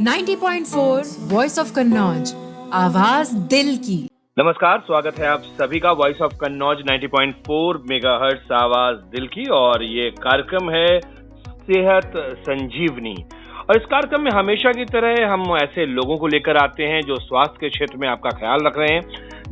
90.4 voice of Kannauj, आवाज दिल की। नमस्कार, स्वागत है आप सभी का वॉइस ऑफ कन्नौज 90.4 मेगाहर्ट्ज आवाज दिल की। और ये कार्यक्रम है सेहत संजीवनी। और इस कार्यक्रम में हमेशा की तरह हम ऐसे लोगों को लेकर आते हैं जो स्वास्थ्य के क्षेत्र में आपका ख्याल रख रहे हैं,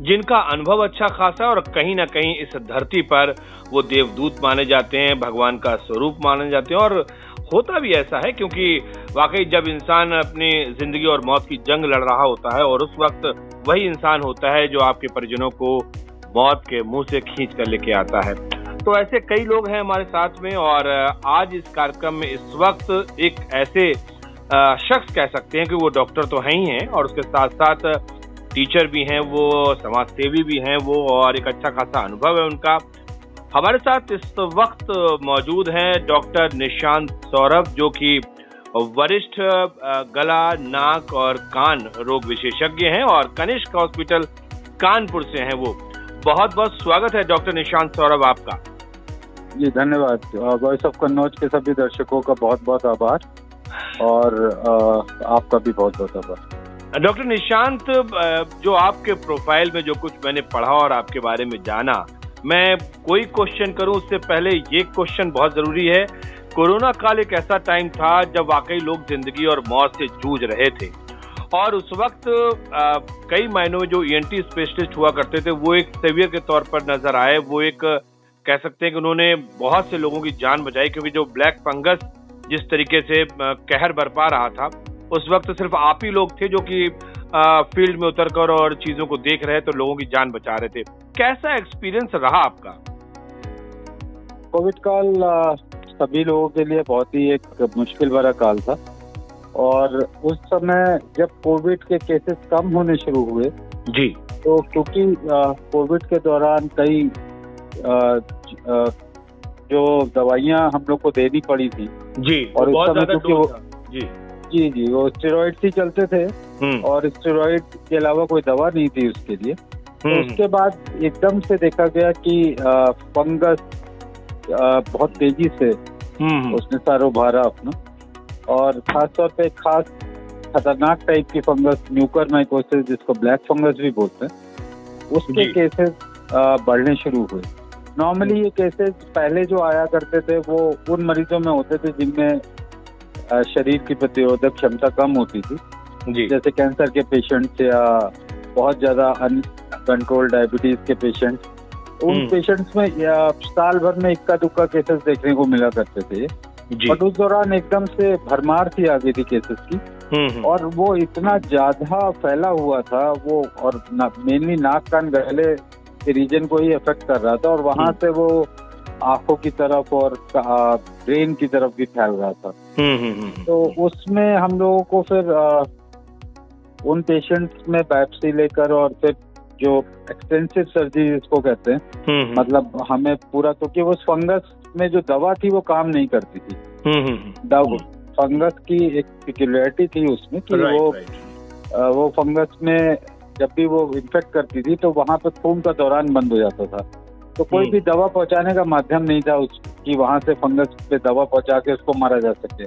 जिनका अनुभव अच्छा खासा और कहीं ना कहीं इस धरती पर वो देवदूत माने जाते हैं, भगवान का स्वरूप माने जाते हैं। और होता भी ऐसा है, क्योंकि वाकई जब इंसान अपनी जिंदगी और मौत की जंग लड़ रहा होता है और उस वक्त वही इंसान होता है जो आपके परिजनों को मौत के मुंह से खींच कर लेके आता है। तो ऐसे कई लोग हैं हमारे साथ में। और आज इस कार्यक्रम में इस वक्त एक ऐसे शख्स कह सकते हैं कि वो डॉक्टर तो हैं ही हैं और उसके साथ साथ टीचर भी हैं, वो समाज सेवी भी हैं वो, और एक अच्छा खासा अनुभव है उनका। हमारे साथ इस वक्त मौजूद हैं डॉक्टर निशांत सौरभ, जो कि वरिष्ठ गला, नाक और कान रोग विशेषज्ञ हैं और कनिष्क हॉस्पिटल कानपुर से हैं वो। बहुत बहुत स्वागत है डॉक्टर निशांत सौरभ आपका। जी धन्यवाद। वॉइस ऑफ कन्नौज के सभी दर्शकों का बहुत बहुत आभार और आपका भी बहुत बहुत आभार। डॉक्टर निशांत, जो आपके प्रोफाइल में जो कुछ मैंने पढ़ा और आपके बारे में जाना, मैं कोई क्वेश्चन करूं उससे पहले ये क्वेश्चन बहुत जरूरी है। कोरोना काल एक ऐसा टाइम था जब वाकई लोग जिंदगी और मौत से जूझ रहे थे और उस वक्त कई मायनों में जो ईएनटी स्पेशलिस्ट हुआ करते थे वो एक सेवियर के तौर पर नजर आए। वो एक कह सकते हैं कि उन्होंने बहुत से लोगों की जान बचाई, क्योंकि जो ब्लैक फंगस जिस तरीके से कहर बरपा रहा था उस वक्त सिर्फ आप ही लोग थे जो कि फील्ड में उतरकर और चीजों को देख रहे तो लोगों की जान बचा रहे थे। कैसा एक्सपीरियंस रहा आपका? कोविड काल सभी लोगों के लिए बहुत ही एक मुश्किल भरा काल था और उस समय जब कोविड के केसेस कम होने शुरू हुए जी, तो क्योंकि कोविड के दौरान कई जो दवाइयां हम लोग को देनी पड़ी थी जी, और उस समय क्योंकि वो जी वो स्टेरॉइड ही चलते थे और स्टेरॉइड के अलावा कोई दवा नहीं थी उसके लिए। तो उसके बाद एकदम से देखा गया कि फंगस बहुत तेजी से उसने सर उभारा अपना, और खासतौर पे खास खतरनाक टाइप की फंगस म्यूकरमाइकोसिस, जिसको ब्लैक फंगस भी बोलते हैं, उसके केसेस बढ़ने शुरू हुए। नॉर्मली ये केसेस पहले जो आया करते थे वो उन मरीजों में होते थे जिनमें शरीर की प्रतिरोधक क्षमता कम होती थी जी। जैसे कैंसर के पेशेंट्स या बहुत ज्यादा अनकंट्रोल डायबिटीज के पेशेंट्स, उन पेशेंट्स में साल भर में इक्का दुक्का केसेस देखने को मिला करते थे। बट उस दौरान एकदम से भरमार सी आ गई थी केसेस की और वो इतना ज्यादा फैला हुआ था वो, और मेनली नाक कान गले के रीजन को ही अफेक्ट कर रहा था और वहां से वो आंखों की तरफ और ब्रेन की तरफ भी फैल रहा था। तो उसमें हम लोगों को फिर उन पेशेंट्स में बायोप्सी लेकर और फिर जो एक्सटेंसिव सर्जरी जिसको कहते हैं, मतलब हमें पूरा, क्योंकि उस फंगस में जो दवा थी वो काम नहीं करती थी। फंगस की एक पिक्युलरिटी थी उसमें कि वो फंगस में जब भी वो इन्फेक्ट करती थी तो वहां पे खून का दौरान बंद हो जाता था, तो कोई भी दवा पहुंचाने का माध्यम नहीं था कि वहां से फंगस पे दवा पहुंचा के उसको मारा जा सके।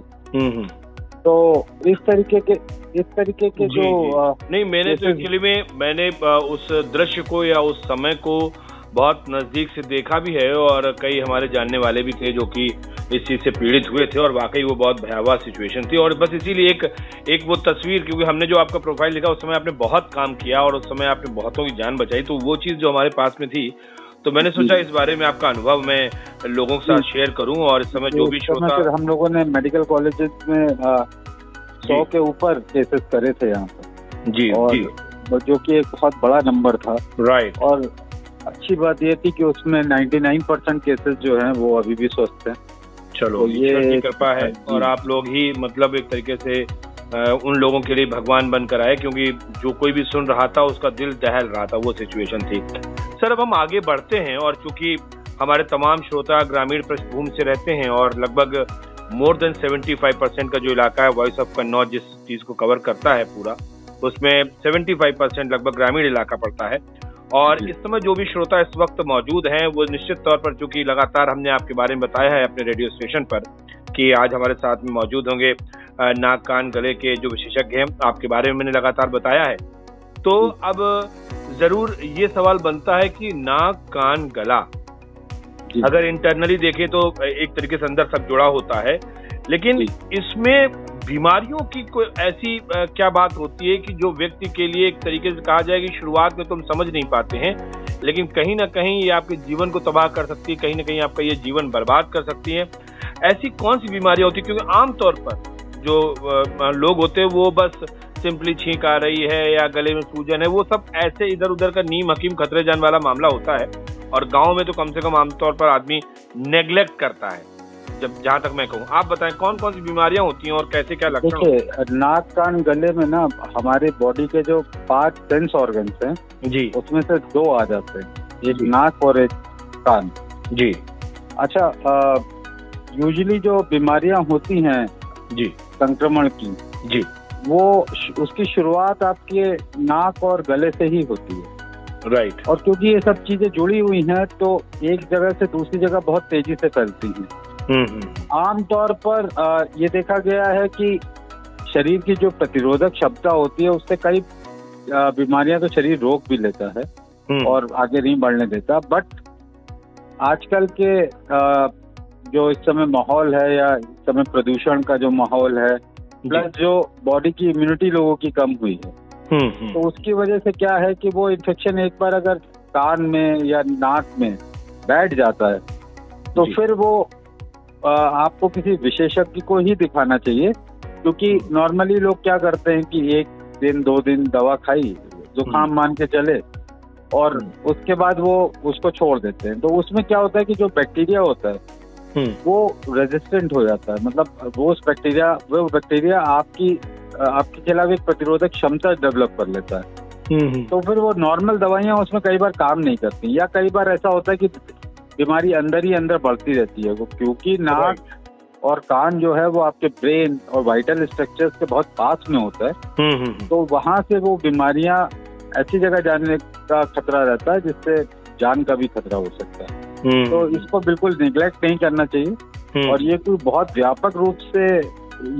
तो इस तरीके के जो नहीं, मैंने तो एक्चुअली मैंने उस दृश्य को या उस समय को बहुत नजदीक से देखा भी है और कई हमारे जानने वाले भी थे जो कि इस चीज से पीड़ित हुए थे और वाकई वो बहुत भयावह सिचुएशन थी। और बस इसीलिए एक वो तस्वीर, क्योंकि हमने जो आपका प्रोफाइल लिखा उस समय आपने बहुत काम किया और उस समय आपने बहुतों की जान बचाई, तो वो चीज जो हमारे पास में थी, तो मैंने सोचा इस बारे में आपका अनुभव मैं लोगों के साथ शेयर करूं। और इस समय जो भी श्रोता, हम लोगों ने मेडिकल कॉलेजेस में 100 के ऊपर केसेस करे थे यहाँ पर जी, और जो कि एक बहुत बड़ा नंबर था। राइट। और अच्छी बात ये थी कि उसमें 99% केसेस जो हैं वो अभी भी स्वस्थ हैं। चलो, तो ये कृपा है। और आप लोग ही मतलब एक तरीके से उन लोगों के लिए भगवान बनकर आए, क्योंकि जो कोई भी सुन रहा था उसका दिल दहल रहा था, वो सिचुएशन थी। सर, अब हम आगे बढ़ते हैं और चूंकि हमारे तमाम श्रोता ग्रामीण पृष्ठभूमि से रहते हैं और लगभग मोर देन 75% का जो इलाका है वॉइस ऑफ कन्नौज जिस चीज को कवर करता है पूरा, उसमें 75% लगभग ग्रामीण इलाका पड़ता है। और इस समय जो भी श्रोता इस वक्त मौजूद हैं वो निश्चित तौर पर, चूंकि लगातार हमने आपके बारे में बताया है अपने रेडियो स्टेशन पर कि आज हमारे साथ में मौजूद होंगे नाक कान गले के जो विशेषज्ञ हैं, आपके बारे में मैंने लगातार बताया है। तो अब जरूर ये सवाल बनता है कि नाक कान गला अगर इंटरनली देखें तो एक तरीके से अंदर सब जुड़ा होता है, लेकिन इसमें बीमारियों की कोई ऐसी क्या बात होती है कि जो व्यक्ति के लिए एक तरीके से कहा जाए कि शुरुआत में तुम समझ नहीं पाते हैं, लेकिन कहीं ना कहीं ये आपके जीवन को तबाह कर सकती है, कहीं ना कहीं आपका ये जीवन बर्बाद कर सकती है। ऐसी कौन सी बीमारियां होती है? क्योंकि आमतौर पर जो लोग होते हैं वो बस सिंपली छींक आ रही है या गले में सूजन है, वो सब ऐसे इधर उधर का नीम हकीम खतरे जान वाला मामला होता है, और गांव में तो कम से कम आमतौर पर आदमी नेग्लेक्ट करता है। जहाँ तक मैं कहूँ, आप बताएं कौन कौन सी बीमारियां होती हैं और कैसे क्या लक्षण होते हैं? देखिए, नाक कान गले में ना हमारे बॉडी के जो 5 सेंस ऑर्गन्स हैं जी, उसमें से 2 आ जाते हैं, एक नाक और एक कान जी। अच्छा, यूजुअली जो बीमारियां होती हैं जी संक्रमण की जी, वो उसकी शुरुआत आपके नाक और गले से ही होती है, राइट। और क्योंकि ये सब चीजें जुड़ी हुई हैं तो एक जगह से दूसरी जगह बहुत तेजी से फैलती हैं। आमतौर पर ये देखा गया है कि शरीर की जो प्रतिरोधक क्षमता होती है उससे कई बीमारियां तो शरीर रोक भी लेता है और आगे नहीं बढ़ने देता, बट आजकल के जो इस समय माहौल है या इस समय प्रदूषण का जो माहौल है, प्लस जो बॉडी की इम्यूनिटी लोगों की कम हुई है, तो उसकी वजह से क्या है कि वो इन्फेक्शन एक बार अगर कान में या नाक में बैठ जाता है तो फिर वो आपको किसी विशेषज्ञ को ही दिखाना चाहिए, क्योंकि नॉर्मली लोग क्या करते हैं कि 1 दिन 2 दिन दवा खाई, जुकाम मान के चले, और उसके बाद वो उसको छोड़ देते हैं। तो उसमें क्या होता है कि जो बैक्टीरिया होता है वो रेजिस्टेंट हो जाता है, मतलब वो बैक्टीरिया आपके खिलाफ एक प्रतिरोधक क्षमता डेवलप कर लेता है। तो फिर वो नॉर्मल दवाइयां उसमें कई बार काम नहीं करती, या कई बार ऐसा होता है कि बीमारी अंदर ही अंदर बढ़ती रहती है वो, क्योंकि नाक और कान जो है वो आपके ब्रेन और वाइटल स्ट्रक्चर्स के बहुत पास में होता है, तो वहां से वो बीमारियां ऐसी जगह जाने का खतरा रहता है जिससे जान का भी खतरा हो सकता है। तो इसको बिल्कुल निगलेक्ट नहीं करना चाहिए, और ये कोई बहुत व्यापक रूप से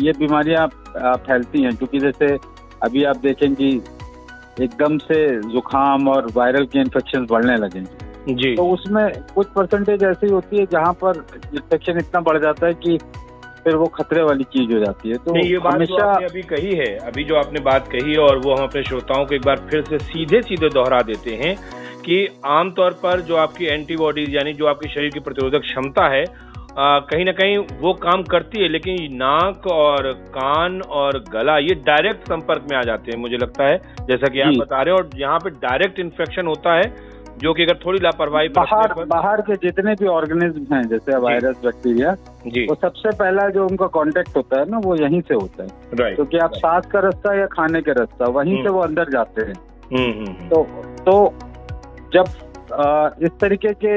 ये बीमारियां फैलती हैं, क्योंकि जैसे अभी आप देखें कि एकदम से जुकाम और वायरल के इन्फेक्शन बढ़ने लगेंगे जी, तो उसमें कुछ परसेंटेज ऐसी होती है जहाँ पर इन्फेक्शन इतना बढ़ जाता है कि फिर वो खतरे वाली चीज हो जाती है। तो ये बात हमेशा जो आपने अभी कही है, अभी जो आपने बात कही, और वो हम अपने श्रोताओं को एक बार फिर से सीधे दोहरा देते हैं कि आमतौर पर जो आपकी एंटीबॉडीज यानी जो आपके शरीर की प्रतिरोधक क्षमता है कहीं ना कहीं वो काम करती है, लेकिन नाक और कान और गला ये डायरेक्ट संपर्क में आ जाते हैं, मुझे लगता है, जैसा कि आप बता रहे हैं, और यहाँ पे डायरेक्ट इन्फेक्शन होता है, जो कि अगर थोड़ी लापरवाही बाहर के जितने भी ऑर्गेनिज्म हैं, जैसे वायरस, बैक्टीरिया, वो सबसे पहला जो उनका कांटेक्ट होता है ना वो यहीं से होता है, क्योंकि आप सांस का रास्ता या खाने का रास्ता वहीं से वो अंदर जाते हैं। तो जब इस तरीके के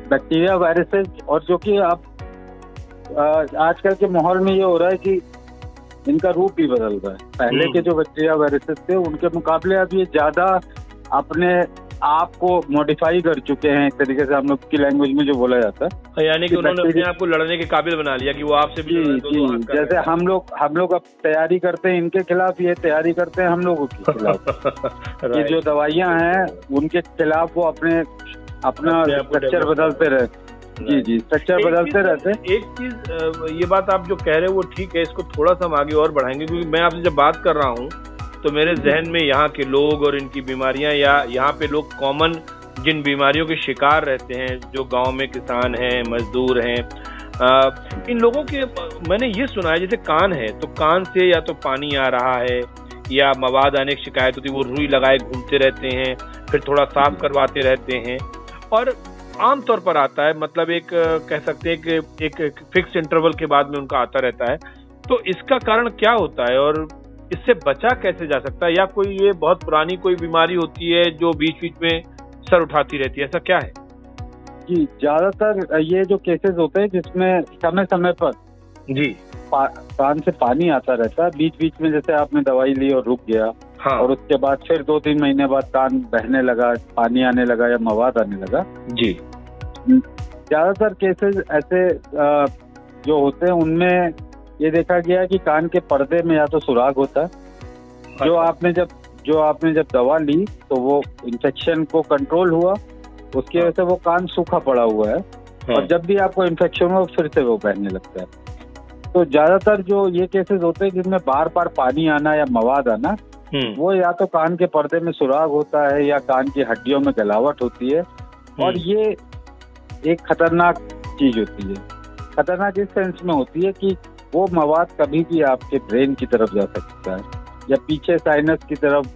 बैक्टीरिया, वायरसेस, और जो कि अब आजकल के माहौल में ये हो रहा है कि इनका रूप भी बदल रहा है। पहले के जो बैक्टीरिया वायरसेस थे उनके मुकाबले अब ये ज्यादा अपने आप को मॉडिफाई कर चुके हैं, एक तरीके से हम लोग की लैंग्वेज में जो बोला जाता है, यानी कि उन्होंने अपने आप को लड़ने के काबिल बना लिया कि वो आपसे भी जैसे हम लोग अब तैयारी करते हैं इनके खिलाफ, ये तैयारी करते हैं हम लोगों के खिलाफ। ये जो दवाइयां हैं उनके खिलाफ वो अपना स्ट्रक्चर बदलते रहे। जी, स्ट्रक्चर बदलते रहते। एक चीज, ये बात आप जो कह रहे हैं वो ठीक है, इसको थोड़ा सा हम आगे और बढ़ाएंगे, क्योंकि मैं आपसे जब बात कर रहा हूँ तो मेरे जहन में यहाँ के लोग और इनकी बीमारियां, या यहाँ पे लोग कॉमन जिन बीमारियों के शिकार रहते हैं, जो गांव में किसान हैं, मजदूर हैं, इन लोगों के मैंने ये सुना है, जैसे कान है तो कान से या तो पानी आ रहा है या मवाद आने की शिकायत होती है, वो रुई लगाए घूमते रहते हैं, फिर थोड़ा साफ करवाते रहते हैं, और आमतौर पर आता है, मतलब एक कह सकते हैं कि एक फिक्स इंटरवल के बाद में उनका आता रहता है। तो इसका कारण क्या होता है और इससे बचा कैसे जा सकता है, या कोई ये बहुत पुरानी कोई बीमारी होती है जो बीच बीच में सर उठाती रहती है, ऐसा क्या है? जी, ज्यादातर ये जो केसेस होते हैं जिसमें समय समय पर जी कान से पानी आता रहता है, बीच बीच में जैसे आपने दवाई ली और रुक गया, हाँ, और उसके बाद फिर 2-3 महीने बाद कान बहने लगा, पानी आने लगा या मवाद आने लगा जी। ज्यादातर केसेस ऐसे जो होते हैं उनमें ये देखा गया कि कान के पर्दे में या तो सुराग होता है, जो आपने जब दवा ली तो वो इन्फेक्शन को कंट्रोल हुआ, उसकी वजह से वो कान सूखा पड़ा हुआ है, और जब भी आपको इन्फेक्शन हो फिर से वो बहने लगता है। तो ज्यादातर जो ये केसेस होते हैं जिनमें बार बार पानी आना या मवाद आना, वो या तो कान के पर्दे में सुराग होता है या कान की हड्डियों में गलावट होती है, और ये एक खतरनाक चीज होती है। खतरनाक इस सेंस में होती है कि वो मवाद कभी भी आपके ब्रेन की तरफ जा सकता है, या पीछे साइनस की तरफ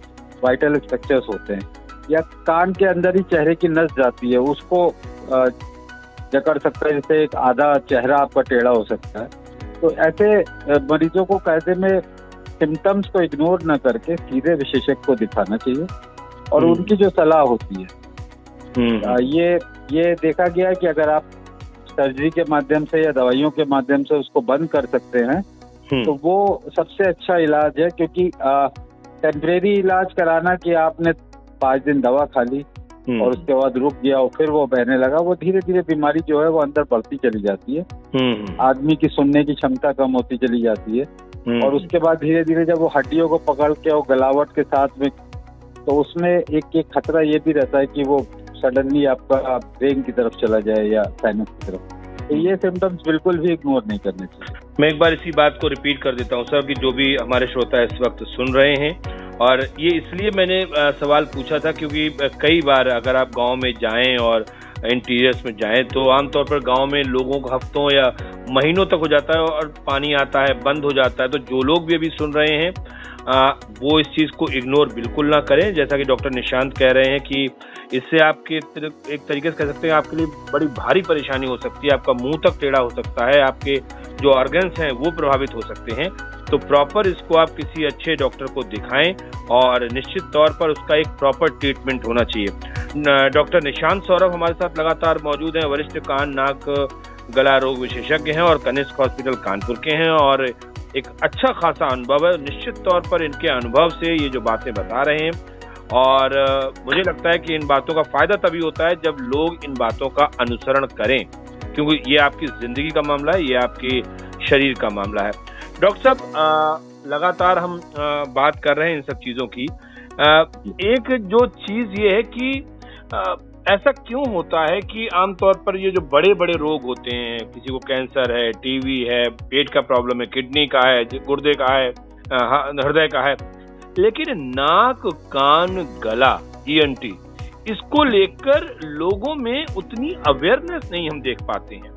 वाइटल स्ट्रक्चर्स होते हैं, या कान के अंदर ही चेहरे की नस जाती है, उसको जकड़ सकता है, जैसे एक आधा चेहरा आपका टेढ़ा हो सकता है। तो ऐसे मरीजों को कायदे में सिम्टम्स को इग्नोर न करके सीधे विशेषज्ञ को दिखाना चाहिए, और उनकी जो सलाह होती है ये देखा गया है कि अगर आप सर्जरी के माध्यम से या दवाइयों के माध्यम से उसको बंद कर सकते हैं तो वो सबसे अच्छा इलाज है, क्योंकि टेम्परेरी इलाज कराना कि आपने 5 दिन दवा खा ली और उसके बाद रुक गया और फिर वो बहने लगा, वो धीरे धीरे बीमारी जो है वो अंदर बढ़ती चली जाती है, आदमी की सुनने की क्षमता कम होती चली जाती है, और उसके बाद धीरे धीरे जब वो हड्डियों को पकड़ के और गलावट के साथ में, तो उसमें एक खतरा ये भी रहता है कि वो सडनली आपका ब्रेन की तरफ चला जाए या साइनस की तरफ। तो ये सिम्टम्स बिल्कुल भी इग्नोर नहीं करने चाहिए। मैं एक बार इसी बात को रिपीट कर देता हूँ सर, कि जो भी हमारे श्रोता इस वक्त सुन रहे हैं, और ये इसलिए मैंने सवाल पूछा था क्योंकि कई बार अगर आप गांव में जाएं और इंटीरियर्स में जाएं तो आमतौर पर गांव में लोगों को हफ्तों या महीनों तक हो जाता है और पानी आता है, बंद हो जाता है। तो जो लोग भी अभी सुन रहे हैं वो इस चीज़ को इग्नोर बिल्कुल ना करें। जैसा कि डॉक्टर निशांत कह रहे हैं कि इससे आपके एक तरीके से कह सकते हैं आपके लिए बड़ी भारी परेशानी हो सकती है, आपका मुंह तक टेढ़ा हो सकता है, आपके जो ऑर्गन्स हैं वो प्रभावित हो सकते हैं। तो प्रॉपर इसको आप किसी अच्छे डॉक्टर को दिखाएं और निश्चित तौर पर उसका एक प्रॉपर ट्रीटमेंट होना चाहिए। डॉक्टर निशांत सौरभ हमारे साथ लगातार मौजूद हैं, वरिष्ठ कान नाक गला रोग विशेषज्ञ हैं और कनिष्क हॉस्पिटल कानपुर के हैं, और एक अच्छा खासा अनुभव है। निश्चित तौर पर इनके अनुभव से ये जो बातें बता रहे हैं, और मुझे लगता है कि इन बातों का फायदा तभी होता है जब लोग इन बातों का अनुसरण करें, क्योंकि ये आपकी जिंदगी का मामला है, ये आपके शरीर का मामला है। डॉक्टर साहब, लगातार हम बात कर रहे हैं इन सब चीजों की। एक जो चीज ये है कि ऐसा क्यों होता है कि आमतौर पर ये जो बड़े बड़े रोग होते हैं, किसी को कैंसर है, टीबी है, पेट का प्रॉब्लम है, किडनी का है, गुर्दे का है, हृदय का है, लेकिन नाक कान गला ENT इसको लेकर लोगों में उतनी अवेयरनेस नहीं हम देख पाते हैं।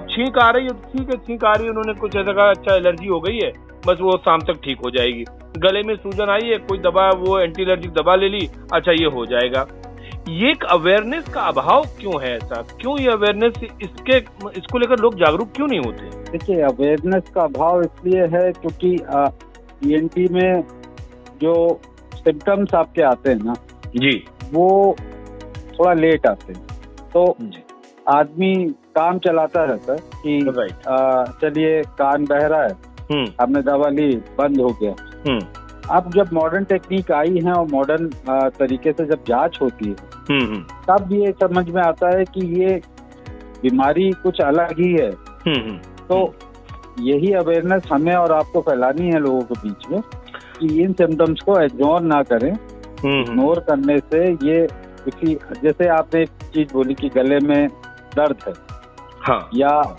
छींक आ रही है, ठीक है, छींक आ रही है, उन्होंने कुछ ऐसा कहा, अच्छा एलर्जी हो गई है, बस वो शाम तक ठीक हो जाएगी। गले में सूजन आई है, कोई दवा, वो एंटी एलर्जिक दवा ले ली, अच्छा ये हो जाएगा। ये एक अवेयरनेस का अभाव क्यों है? ऐसा क्यों? ये अवेयरनेस इसको लेकर लोग जागरूक क्यों नहीं होते? देखिए, अवेयरनेस का अभाव इसलिए है क्योंकि ENT में जो सिम्टम्स आपके आते हैं ना जी, वो थोड़ा लेट आते हैं। तो आदमी काम चलाता रहता है कि चलिए कान बह रहा है, हमने दवा ली, बंद हो गया। अब जब मॉडर्न टेक्निक आई है और मॉडर्न तरीके से जब जांच होती है तब ये समझ में आता है कि ये बीमारी कुछ अलग ही है। तो यही अवेयरनेस हमें और आपको फैलानी है लोगों के बीच में कि इन सिम्टम्स को इग्नोर ना करें। इग्नोर करने से ये किसी, जैसे आपने एक चीज बोली कि गले में दर्द है, हाँ, या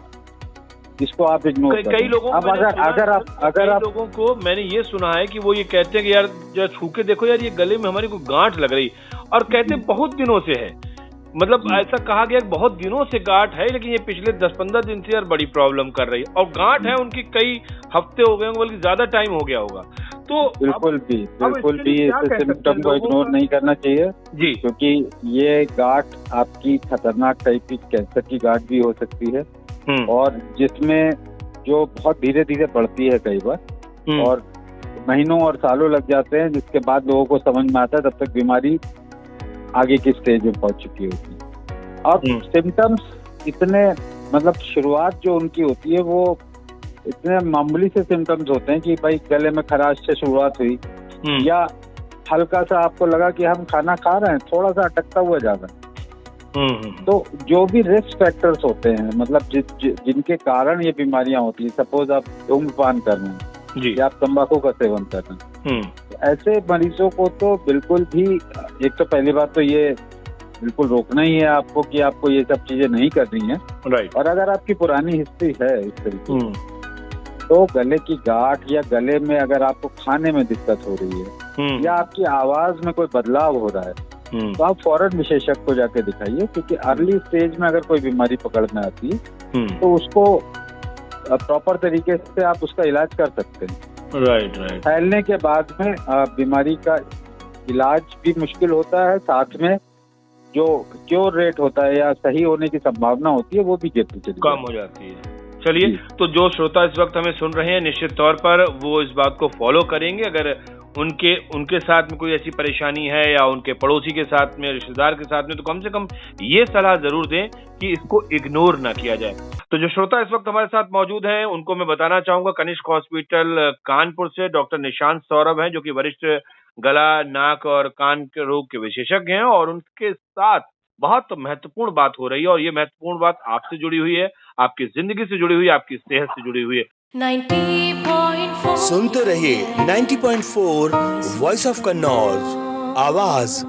इसको आप इग्नोर करें। कई लोगों अब अगर आप लोगों को मैंने ये सुना है कि वो ये कहते हैं कि यार जरा छू के देखो यार, ये गले में हमारी कोई गांठ लग रही, और कहते हैं बहुत दिनों से है, मतलब ऐसा कहा गया बहुत दिनों से गांठ है, लेकिन ये पिछले 10-15 दिन से यार बड़ी प्रॉब्लम कर रही है, और गांठ है उनकी कई हफ्ते हो गए, बल्कि ज्यादा टाइम हो गया होगा। तो बिल्कुल भी इस सिम्टम को इग्नोर नहीं करना चाहिए जी, क्योंकि ये गांठ आपकी खतरनाक टाइप की कैंसर की गांठ भी हो सकती है, और जिसमें जो बहुत धीरे धीरे बढ़ती है कई बार, और महीनों और सालों लग जाते हैं, जिसके बाद लोगों को समझ में आता है, तब तक बीमारी आगे की स्टेज में पहुंच चुकी होती है। और सिम्टम्स इतने, मतलब शुरुआत जो उनकी होती है वो इतने मामूली से सिम्टम्स होते हैं कि भाई गले में खराश से शुरुआत हुई, या हल्का सा आपको लगा कि हम खाना खा रहे हैं, थोड़ा सा अटकता हुआ जा रहा है, तो जो भी रिस्क फैक्टर्स होते हैं, मतलब जिनके कारण ये बीमारियां होती है, सपोज आप धूम्रपान कर रहे हैं या आप तंबाकू का सेवन कर रहे हैं, ऐसे मरीजों को तो बिल्कुल भी, एक तो पहली बात तो ये बिल्कुल रोकना ही है आपको कि आपको ये सब चीजें नहीं करनी है। राइट। और अगर आपकी पुरानी हिस्ट्री है इस तरीके की, तो गले की गांठ या गले में अगर आपको खाने में दिक्कत हो रही है या आपकी आवाज में कोई बदलाव हो रहा है, तो आप फौरन विशेषज्ञ को जाके दिखाइए, क्योंकि अर्ली स्टेज में अगर कोई बीमारी पकड़ में आती है तो उसको प्रॉपर तरीके से आप उसका इलाज कर सकते हैं। राइट। फैलने के बाद में बीमारी का इलाज भी मुश्किल होता है, साथ में जो क्योर रेट होता है या सही होने की संभावना होती है वो भी गिरती चली कम हो जाती है। चलिए, तो जो श्रोता इस वक्त हमें सुन रहे हैं, निश्चित तौर पर वो इस बात को फॉलो करेंगे। अगर उनके साथ में कोई ऐसी परेशानी है या उनके पड़ोसी के साथ में, रिश्तेदार के साथ में, तो कम से कम ये सलाह जरूर दें कि इसको इग्नोर ना किया जाए। तो जो श्रोता इस वक्त हमारे साथ मौजूद हैं, उनको मैं बताना चाहूंगा कनिष्क हॉस्पिटल कानपुर से डॉक्टर निशांत सौरभ हैं, जो कि वरिष्ठ गला, नाक और कान के रोग के विशेषज्ञ हैं, और उनके साथ बहुत महत्वपूर्ण बात हो रही है, और ये महत्वपूर्ण बात आपसे जुड़ी हुई है, आपकी जिंदगी से जुड़ी हुई है, आपकी सेहत से जुड़ी हुई है। 90.4 सुनते रहिए 90.4 वॉइस ऑफ कन्नौज, आवाज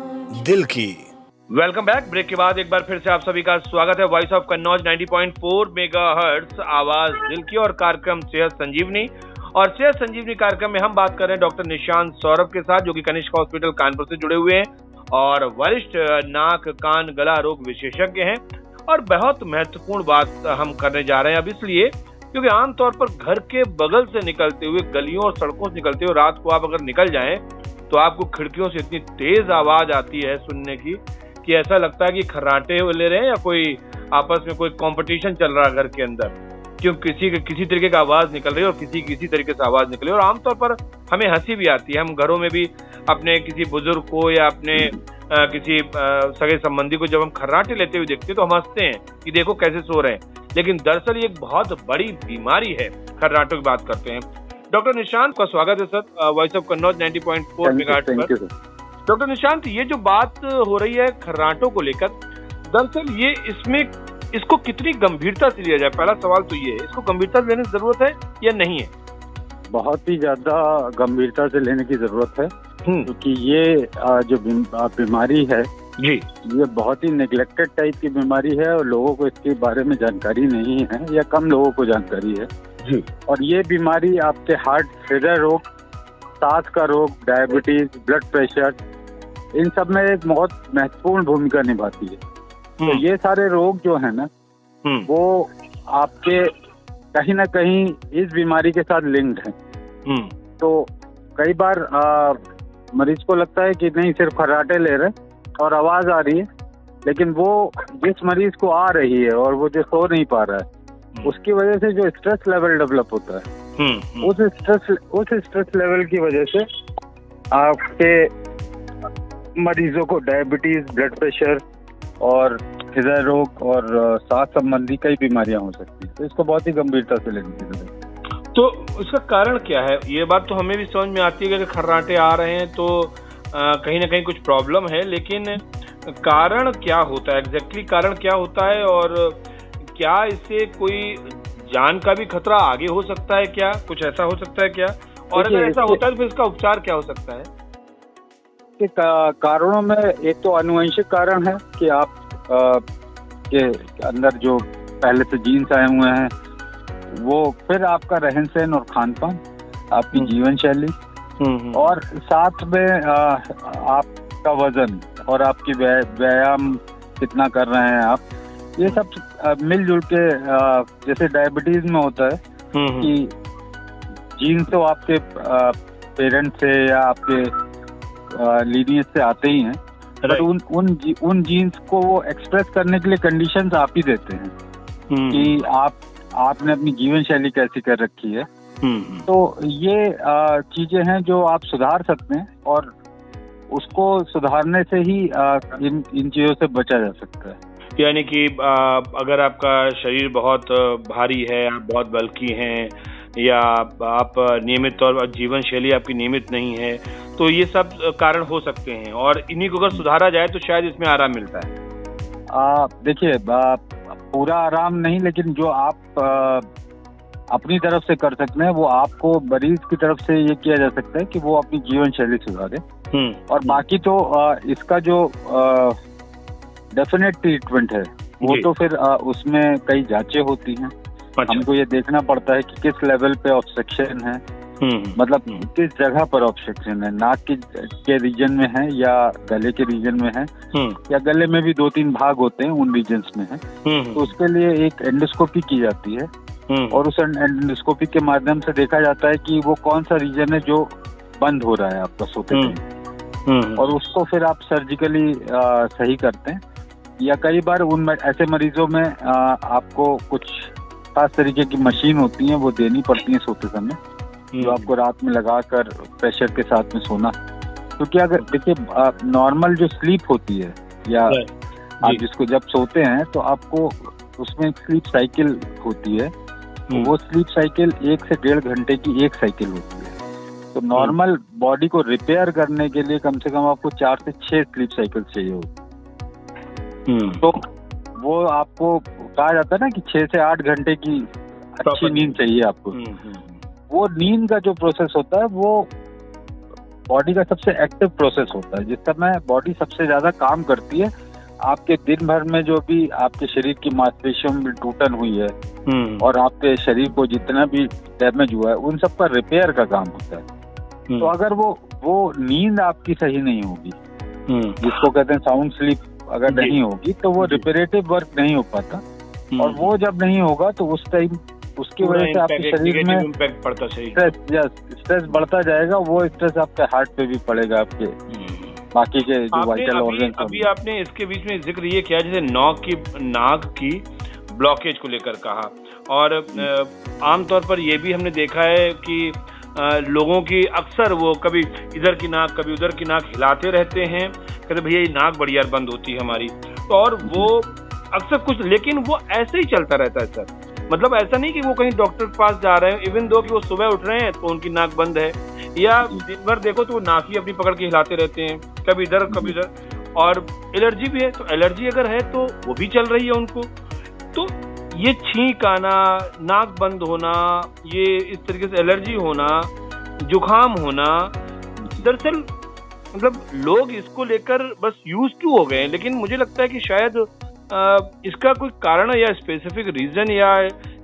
दिल की। Welcome back. ब्रेक के बाद एक बार फिर से आप सभी का स्वागत है वॉइस ऑफ कन्नौज 90.4 मेगाहर्ट्ज आवाज दिल की और कार्यक्रम सेहत संजीवनी। और सेहत संजीवनी कार्यक्रम में हम बात कर रहे हैं डॉक्टर निशांत सौरभ के साथ, जो कि कनिष्क हॉस्पिटल कानपुर से जुड़े हुए हैं और वरिष्ठ नाक, कान, गला रोग विशेषज्ञ हैं। और बहुत महत्वपूर्ण बात हम करने जा रहे हैं अब, इसलिए क्योंकि आमतौर पर घर के बगल से निकलते हुए, गलियों और सड़कों से निकलते हुए रात को आप अगर निकल जाएं, तो आपको खिड़कियों से इतनी तेज आवाज आती है सुनने की कि ऐसा लगता है कि खर्राटे ले रहे हैं या कोई आपस में कोई कंपटीशन चल रहा है घर के अंदर, क्यों किसी तरीके का आवाज निकल रही है और किसी तरीके से आवाज निकल रही है। और आमतौर पर हमें हंसी भी आती है। हम घरों में भी अपने किसी बुजुर्ग को या अपने किसी सगे संबंधी को जब हम खर्राटे लेते हुए देखते हैं तो हम हंसते हैं कि देखो कैसे सो रहे हैं, लेकिन दरअसल ये एक बहुत बड़ी बीमारी है। खर्राटों की बात करते हैं। डॉक्टर निशांत का स्वागत है sir voice of Kannauj 90.4 megahertz पर। डॉक्टर निशांत, ये जो बात हो रही है खर्राटों को लेकर, दरअसल इसको कितनी गंभीरता से लिया जाए? पहला सवाल तो ये है, इसको गंभीरता से लेने की जरूरत है या नहीं है? बहुत ही ज्यादा गंभीरता से लेने की जरूरत है, क्योंकि ये जो बीमारी है जी, ये बहुत ही नेग्लेक्टेड टाइप की बीमारी है और लोगों को इसके बारे में जानकारी नहीं है या कम लोगों को जानकारी है जी। और ये बीमारी आपके हृदय रोग, सांस का रोग, डायबिटीज, ब्लड प्रेशर, इन सब में एक बहुत महत्वपूर्ण भूमिका निभाती है। तो ये सारे रोग जो है ना, वो आपके कहीं ना कहीं इस बीमारी के साथ लिंक्ड है। तो कई बार मरीज को लगता है कि नहीं, सिर्फ खर्राटे ले रहे और आवाज आ रही है, लेकिन वो जिस मरीज को आ रही है और वो जो सो नहीं पा रहा है, उसकी वजह से जो स्ट्रेस लेवल डेवलप होता है, उस स्ट्रेस लेवल की वजह से आपके मरीजों को डायबिटीज, ब्लड प्रेशर और हृदय रोग और सांस संबंधी कई बीमारियां हो सकती है। तो इसको बहुत ही गंभीरता से लेने की जरूरत है। तो इसका कारण क्या है? ये बात तो हमें भी समझ में आती है कि अगर खर्राटे आ रहे हैं तो कहीं ना कहीं कुछ प्रॉब्लम है, लेकिन कारण क्या होता है? एग्जैक्टली कारण क्या होता है और क्या इससे कोई जान का भी खतरा आगे हो सकता है? क्या कुछ ऐसा हो सकता है क्या? और अगर ऐसा होता है तो फिर इसका उपचार क्या हो सकता है? कारणों में एक तो आनुवंशिक कारण है कि आप के अंदर जो पहले से जीन्स आए हुए हैं, वो फिर आपका रहन सहन और खान पान, आपकी जीवन शैली, और साथ में आपका वजन और आपकी व्यायाम कितना कर रहे हैं आप, ये सब मिलजुल के, जैसे डायबिटीज में होता है कि जीन्स तो आपके पेरेंट्स से या आपके लीनियज से आते ही हैं, बट उन जीन्स को वो एक्सप्रेस करने के लिए कंडीशंस आप ही देते हैं कि आपने अपनी जीवन शैली कैसी कर रखी है। तो ये चीजें हैं जो आप सुधार सकते हैं और उसको सुधारने से ही इन चीजों से बचा जा सकता है। यानी कि अगर आपका शरीर बहुत भारी है, आप बहुत बल्की हैं, या आप नियमित तौर पर जीवन शैली आपकी नियमित नहीं है, तो ये सब कारण हो सकते हैं और इन्हीं को अगर सुधारा जाए तो शायद इसमें आराम मिलता है। देखिए, पूरा आराम नहीं, लेकिन जो आप अपनी तरफ से कर सकते हैं वो आपको मरीज की तरफ से ये किया जा सकता है कि वो अपनी जीवन शैली सुधारे। और बाकी तो इसका जो डेफिनेट ट्रीटमेंट है वो तो फिर उसमें कई जांचें होती हैं। अच्छा। हमको ये देखना पड़ता है कि किस लेवल पे ऑब्स्ट्रक्शन है, मतलब किस जगह पर ऑब्स्ट्रक्शन है, नाक के रीजन में है या गले के रीजन में है, या गले में भी 2-3 भाग होते हैं उन रीजन्स में है। तो उसके लिए एक एंडोस्कोपी की जाती है और उस एंडोस्कोपी के माध्यम से देखा जाता है कि वो कौन सा रीजन है जो बंद हो रहा है आपका सोते टाइम, और उसको फिर आप सर्जिकली सही करते हैं। या कई बार उन ऐसे मरीजों में आपको कुछ खास तरीके की मशीन होती है वो देनी पड़ती है सोते समय, जो आपको रात में लगाकर प्रेशर के साथ में सोना। क्योंकि अगर देखिए नॉर्मल जो स्लीप होती है या आप जिसको जब सोते हैं तो आपको उसमें एक स्लीप साइकिल होती है, तो वो स्लीप साइकिल 1 से 1.5 घंटे की एक साइकिल होती है। तो नॉर्मल बॉडी को रिपेयर करने के लिए कम से कम आपको 4 से 6 स्लीप साइकिल चाहिए होती। तो वो आपको कहा जाता है ना कि 6 से 8 घंटे की अच्छी नींद चाहिए आपको। वो नींद का जो प्रोसेस होता है वो बॉडी का सबसे एक्टिव प्रोसेस होता है, जिस समय बॉडी सबसे ज्यादा काम करती है। आपके दिन भर में जो भी आपके शरीर की मांसपेशियों में टूटन हुई है और आपके शरीर को जितना भी डैमेज हुआ है उन सब का रिपेयर का काम होता है। तो अगर वो नींद आपकी सही नहीं होगी, जिसको कहते हैं साउंड स्लीप अगर नहीं होगी, तो वो रिपेरेटिव वर्क नहीं हो पाता। और वो जब नहीं होगा तो उस टाइम उसकी वजह से आपके शरीर में इम्पैक्ट पड़ता स्ट्रेस बढ़ता जाएगा। वो स्ट्रेस आपके हार्ट पे भी पड़ेगा, आपके बाकी के जो वाइटल ऑर्गन। अभी आपने इसके बीच में जिक्र ये किया जैसे नाक की ब्लॉकेज को लेकर कहा, और आमतौर पर ये भी हमने देखा है कि लोगों की अक्सर वो कभी इधर की नाक कभी उधर की नाक हिलाते रहते हैं, कहते भैया ये नाक बड़ी यार बंद होती है हमारी, तो और वो अक्सर कुछ, लेकिन वो ऐसे ही चलता रहता है सर। मतलब ऐसा नहीं कि वो कहीं डॉक्टर के पास जा रहे हैं, इवन दो कि वो सुबह उठ रहे हैं तो उनकी नाक बंद है, या दिन भर देखो तो वो नाक ही अपनी पकड़ के हिलाते रहते हैं, कभी इधर कभी उधर। और एलर्जी भी है, तो एलर्जी अगर है तो वो भी चल रही है उनको। तो ये छींक आना, नाक बंद होना, ये इस तरीके से एलर्जी होना, जुकाम होना, दरअसल मतलब लोग इसको लेकर बस यूज टू हो गए हैं। लेकिन मुझे लगता है कि शायद इसका कोई कारण या स्पेसिफिक रीजन या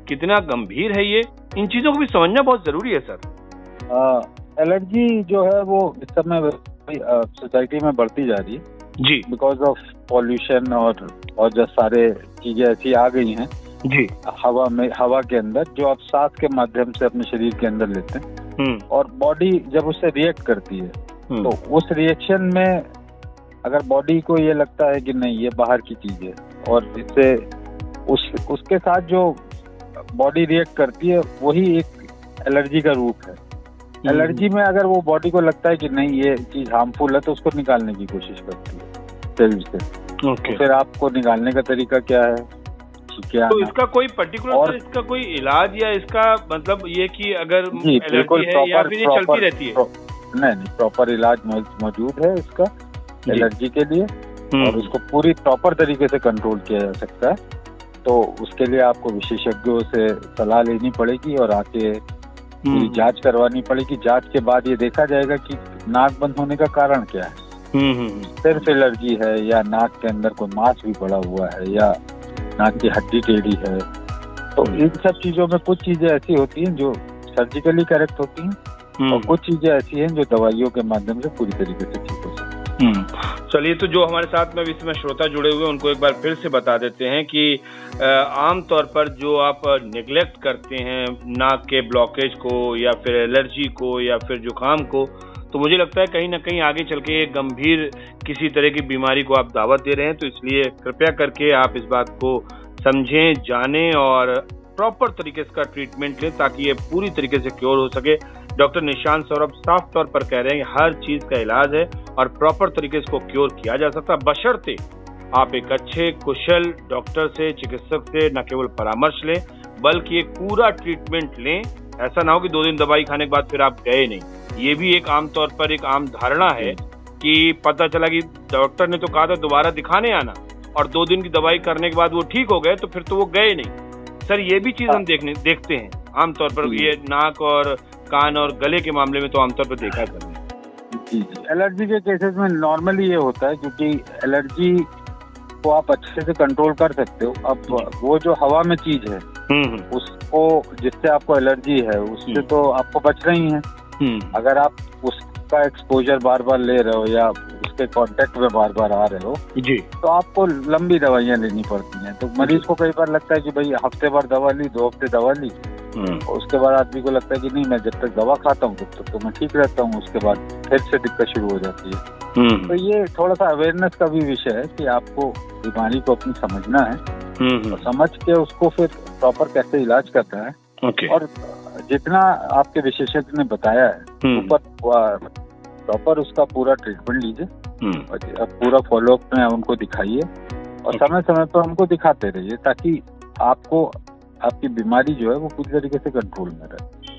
कितना गंभीर है ये, इन चीजों को भी समझना बहुत जरूरी है सर। एलर्जी जो है वो इस समय सोसाइटी में बढ़ती जा रही है जी, बिकॉज ऑफ पॉल्यूशन और जो सारे चीजें ऐसी आ गई हैं जी हवा के अंदर, जो आप सांस के माध्यम से अपने शरीर के अंदर लेते हैं, और बॉडी जब उससे रिएक्ट करती है तो उस रिएक्शन में अगर बॉडी को ये लगता है कि नहीं ये बाहर की चीज है, और इससे उसके साथ जो बॉडी रिएक्ट करती है वही एक एलर्जी का रूप है। एलर्जी में अगर वो बॉडी को लगता है कि नहीं ये चीज हार्मफुल है तो उसको निकालने की कोशिश करती है शरीर से। तो फिर आपको निकालने का तरीका क्या है? तो इसका कोई पर्टिकुलर और इसका कोई इलाज या इसका मतलब ये कि अगर एलर्जी है या फिर ये चलती रहती है? नहीं, प्रॉपर इलाज मौजूद है इसका एलर्जी के लिए, और उसको पूरी प्रॉपर तरीके से कंट्रोल किया जा सकता है। तो उसके लिए आपको विशेषज्ञों से सलाह लेनी पड़ेगी और आके पूरी जांच करवानी पड़ेगी। जांच के बाद ये देखा जाएगा कि नाक बंद होने का कारण क्या है। सिर्फ एलर्जी है या नाक के अंदर कोई मांस भी पड़ा हुआ है या नाक की हड्डी टेढ़ी है। तो इन सब चीजों में कुछ चीजें ऐसी होती हैं जो सर्जिकली करेक्ट होती हैं, और कुछ चीजें ऐसी हैं जो दवाइयों के माध्यम से पूरी तरीके से ठीक हो सकती हैं। चलिए, तो जो हमारे साथ में इसमें श्रोता जुड़े हुए हैं उनको एक बार फिर से बता देते हैं कि आमतौर पर जो आप नेग्लेक्ट करते हैं नाक के ब्लॉकेज को या फिर एलर्जी को या फिर जुकाम को, तो मुझे लगता है कहीं ना कहीं आगे चल के गंभीर किसी तरह की बीमारी को आप दावत दे रहे हैं। तो इसलिए कृपया करके आप इस बात को समझें, जानें और प्रॉपर तरीके से इसका ट्रीटमेंट लें ताकि ये पूरी तरीके से क्योर हो सके। डॉक्टर निशांत सौरभ साफ तौर पर कह रहे हैं हर चीज का इलाज है और प्रॉपर तरीके से इसको क्योर किया जा सकता है, बशर्ते आप एक अच्छे कुशल डॉक्टर से, चिकित्सक से न केवल परामर्श लें बल्कि एक पूरा ट्रीटमेंट लें। ऐसा ना हो कि 2 दिन दवाई खाने के बाद फिर आप गए नहीं। ये भी एक आमतौर पर एक आम धारणा है कि पता चला कि डॉक्टर ने तो कहा था दोबारा दिखाने आना, और 2 दिन की दवाई करने के बाद वो ठीक हो गए तो फिर तो वो गए नहीं। सर ये भी चीज हम देखते हैं आमतौर पर, ये नाक और कान और गले के मामले में तो आमतौर पर देखा करते हैं। जी। एलर्जी के केसेस में नॉर्मली ये होता है, क्योंकि एलर्जी को आप अच्छे से कंट्रोल कर सकते हो। अब वो जो हवा में चीज है उसको, जिससे आपको एलर्जी है, उससे तो आपको बचना ही है। अगर आप उसका एक्सपोजर बार बार ले रहे हो या उसके कांटेक्ट में बार बार आ रहे हो जी, तो आपको लंबी दवाइयाँ लेनी पड़ती हैं। तो मरीज को कई बार लगता है कि भाई हफ्ते भर दवा ली, 2 हफ्ते दवा ली, उसके बाद आदमी को लगता है कि नहीं, मैं जब तक दवा खाता हूँ तब तक तो मैं ठीक रहता हूँ, उसके बाद फिर से दिक्कत शुरू हो जाती है। तो ये थोड़ा सा अवेयरनेस का भी विषय है कि आपको बीमारी को अपनी समझना है और समझ के उसको फिर प्रॉपर कैसे इलाज करना है। और जितना आपके विशेषज्ञ ने बताया है प्रॉपर उसका पूरा ट्रीटमेंट लीजिए और पूरा फॉलोअप में उनको दिखाइए और समय समय पर उनको दिखाते रहिए, ताकि आपको आपकी बीमारी जो है वो पूरी तरीके से कंट्रोल में रहे।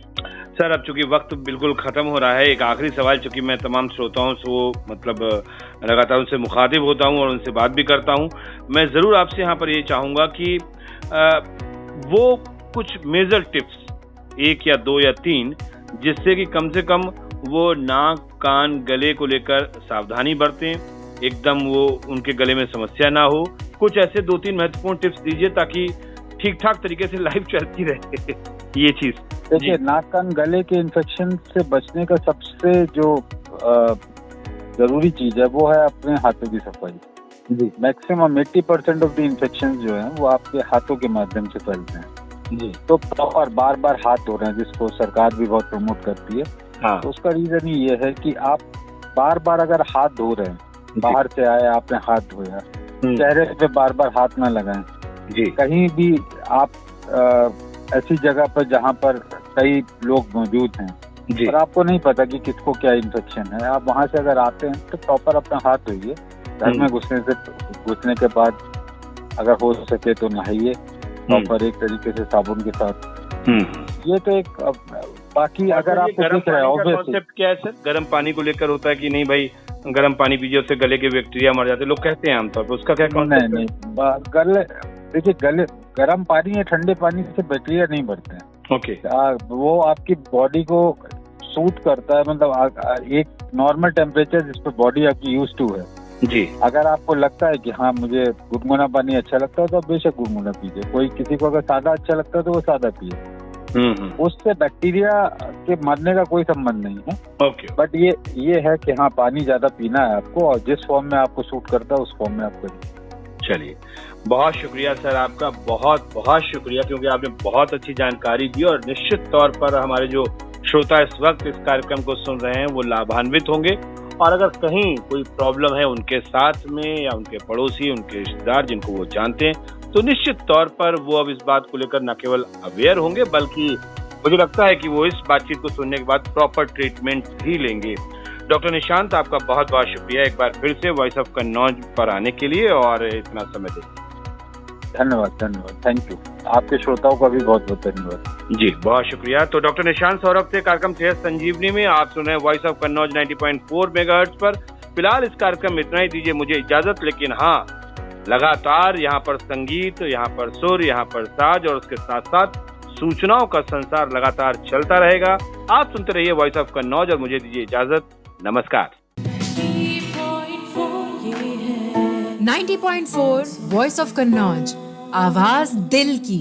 सर अब चूंकि वक्त बिल्कुल खत्म हो रहा है, एक आखिरी सवाल, चूंकि मैं तमाम श्रोताओं से वो मतलब लगातार उनसे मुखातिब होता हूँ और उनसे बात भी करता हूँ, मैं जरूर आपसे यहाँ पर ये चाहूंगा कि वो कुछ मेजर टिप्स 1 या 2 या 3 जिससे कि कम से कम वो नाक कान गले को लेकर सावधानी बरतें, एकदम वो उनके गले में समस्या ना हो। कुछ ऐसे 2-3 महत्वपूर्ण टिप्स दीजिए ताकि ठीक ठाक तरीके से लाइफ चलती रहे ये चीज। देखिए, नाक कान गले के इन्फेक्शन से बचने का सबसे जो जरूरी चीज है वो है अपने हाथों की सफाई। जी, मैक्सिमम 80% ऑफ द इन्फेक्शन जो है वो आपके हाथों के माध्यम से फैलते हैं। जी, तो प्रॉपर बार बार हाथ धो रहे हैं, जिसको सरकार भी बहुत प्रमोट करती है। हाँ। तो उसका रीजन ही ये है कि आप बार बार अगर हाथ धो रहे हैं, बाहर से आए आपने हाथ धोया, चेहरे पे बार बार हाथ ना लगाएं। जी, कहीं भी आप ऐसी जगह पर जहाँ पर कई लोग मौजूद हैं और आपको नहीं पता कि किसको क्या इन्फेक्शन है, आप वहाँ से अगर आते हैं तो प्रॉपर अपना हाथ धोइए। घर में घुसने के बाद अगर हो सके तो नहाइए प्रॉपर एक तरीके से साबुन के साथ। ये तो एक बाकी अगर आपको दिख रहा है ऑब्वियसली क्या है सर, गर्म पानी को लेकर होता है कि नहीं भाई गर्म पानी पीजिए उससे गले के बैक्टीरिया मर जाते, लोग कहते हैं आमतौर पर, उसका क्या कॉन्सेप्ट है? नहीं, गले देखिए, गले गर्म पानी या ठंडे पानी से बैक्टीरिया नहीं बढ़ते हैं। ओके। वो आपकी बॉडी को सूट करता है, मतलब एक नॉर्मल टेम्परेचर जिस पर बॉडी आपकी यूज टू है। जी, अगर आपको लगता है कि हाँ मुझे गुनगुना पानी अच्छा लगता है तो आप बेशक गुनगुना पीजिए। कोई किसी को अगर सादा अच्छा लगता है तो वो सादा पिए, उससे बैक्टीरिया के मरने का कोई संबंध नहीं है। ओके। बट ये है कि हाँ पानी ज्यादा पीना है आपको और जिस फॉर्म में आपको सूट करता है उस फॉर्म में आप करिए। चलिए, बहुत शुक्रिया सर आपका, बहुत बहुत शुक्रिया, क्योंकि आपने बहुत अच्छी जानकारी दी और निश्चित तौर पर हमारे जो श्रोता इस वक्त इस कार्यक्रम को सुन रहे हैं वो लाभान्वित होंगे। और अगर कहीं कोई प्रॉब्लम है उनके साथ में या उनके पड़ोसी, उनके रिश्तेदार जिनको वो जानते हैं, तो निश्चित तौर पर वो अब इस बात को लेकर न केवल अवेयर होंगे बल्कि मुझे लगता है कि वो इस बातचीत को सुनने के बाद प्रॉपर ट्रीटमेंट भी लेंगे। डॉक्टर निशांत, आपका बहुत बहुत शुक्रिया एक बार फिर से वॉइस ऑफ कन्नौज पर आने के लिए और इतना समय देने। धन्यवाद, थैंक यू। आपके श्रोताओं का भी बहुत बहुत धन्यवाद। जी, बहुत शुक्रिया। तो डॉक्टर निशांत सौरभ से कार्यक्रम सेहत संजीवनी में आप सुन रहे हैं वॉइस ऑफ कन्नौज 90.4 मेगाहर्ट्ज पर। फिलहाल इस कार्यक्रम में इतना ही, दीजिए मुझे इजाजत, लेकिन हाँ लगातार यहाँ पर संगीत, यहाँ पर सुर, यहाँ पर साज और उसके साथ साथ सूचनाओं का संसार लगातार चलता रहेगा। आप सुनते रहिए वॉइस ऑफ कन्नौज और मुझे दीजिए इजाजत। नमस्कार। 90.4 वॉइस ऑफ कन्नौज, आवाज दिल की।